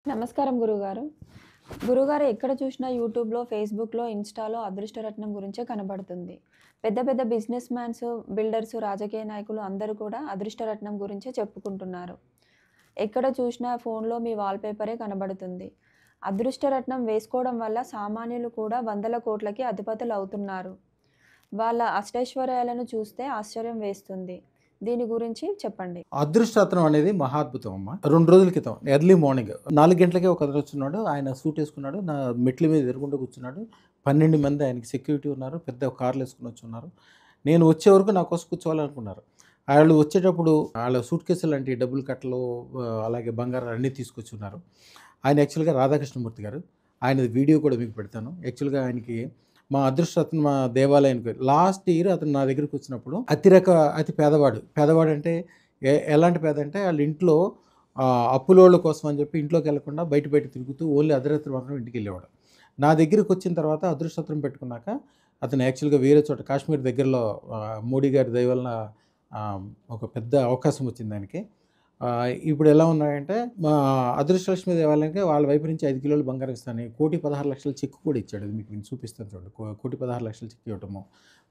నమస్కారం గురుగారు. గురుగారు ఎక్కడ చూసినా యూట్యూబ్‌లో, ఫేస్‌బుక్‌లో, ఇన్‌స్టాలో అదృష్టరత్నం గురించే కనబడుతుంది. పెద్ద పెద్ద బిజినెస్ మ్యాన్స్, బిల్డర్స్, రాజకీయ నాయకులు అందరూ కూడా అదృష్టరత్నం గురించే చెప్పుకుంటున్నారు. ఎక్కడ చూసినా ఫోన్‌లో మీ వాల్‌పేపరే కనబడుతుంది. అదృష్టరత్నం వేసుకోవడం వల్ల సామాన్యులు కూడా వందల కోట్లకి అధిపతులవుతున్నారు. వాళ్ళ అష్టైశ్వర్యాలను చూస్తే ఆశ్చర్యం వేస్తుంది. దీని గురించి చెప్పండి. అదృష్టరత్నం అనేది మహాద్భుతం అమ్మ. 2 రోజుల క్రితం ఎర్లీ మార్నింగ్ 4 గంటలకే ఒక అతను వచ్చున్నాడు. ఆయన సూట్ వేసుకున్నాడు. నా మెట్ల మీద ఎదురుగుండా కూర్చున్నాడు. 12 మంది ఆయనకి సెక్యూరిటీ ఉన్నారు. పెద్ద కార్లు వేసుకుని వచ్చున్నారు. నేను వచ్చే వరకు నా కోసం కూర్చోవాలనుకున్నారు. వాళ్ళు వచ్చేటప్పుడు వాళ్ళ సూట్ కేసులు లాంటి డబ్బులు కట్టలు అలాగే బంగారాలు అన్నీ తీసుకొచ్చున్నారు. ఆయన యాక్చువల్గా రాధాకృష్ణమూర్తి గారు. ఆయనది వీడియో కూడా మీకు పెడతాను. యాక్చువల్గా ఆయనకి మా అదృష్టరత్నం మా దేవాలయానికి లాస్ట్ ఇయర్ అతను నా దగ్గరికి వచ్చినప్పుడు అతి పేదవాడు అంటే ఎలాంటి పేద అంటే వాళ్ళ ఇంట్లో అప్పులోళ్ళ కోసం అని చెప్పి ఇంట్లోకి వెళ్లకుండా బయట తిరుగుతూ ఓన్లీ అర్ధరాత్రి మాత్రం ఇంటికి వెళ్ళేవాడు. నా దగ్గరికి వచ్చిన తర్వాత అదృష్టరత్నం పెట్టుకున్నాక అతను యాక్చువల్గా వేరే చోట కాశ్మీర్ దగ్గరలో మోడీ గారి దయ వలన ఒక పెద్ద అవకాశం వచ్చింది ఆయనకి. ఇప్పుడు ఎలా ఉన్నాయంటే మా అదృష్టలక్ష్మి దేవాలయానికి వాళ్ళ వైపు నుంచి 5 కిలోలు బంగారం ఇస్తాను, 1,16,00,000 చెక్ కూడా ఇచ్చాడు. అది మీకు నేను చూపిస్తాను చూడండి. 1,16,00,000 చెక్ ఇవ్వటము,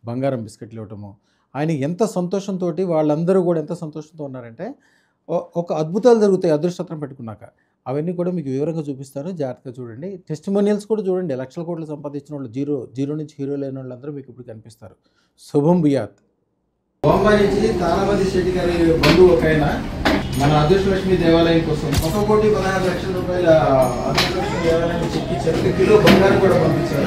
బంగారం బిస్కెట్లు ఇవ్వటము, ఆయన ఎంత సంతోషంతో, వాళ్ళందరూ కూడా ఎంత సంతోషంతో ఉన్నారంటే ఒక అద్భుతాలు జరుగుతాయి అదృష్టరత్నం పెట్టుకున్నాక. అవన్నీ కూడా మీకు వివరంగా చూపిస్తాను, జాగ్రత్తగా చూడండి. టెస్టిమోనియల్స్ కూడా చూడండి. లక్షల కోట్లు సంపాదించిన వాళ్ళు జీరో నుంచి హీరోలు అయిన వాళ్ళందరూ మీకు ఇప్పుడు కనిపిస్తారు. శుభం బియాత్. బాంబే నుంచి తారావతి శెట్టి గారి బంధువు ఒక ఆయన మన అదృష్టలక్ష్మి దేవాలయం కోసం 1,16,00,000 రూపాయల అదృష్టలక్ష్మి దేవాలయం చెక్కి 1 కిలో బంగారం కూడా పంపించారు.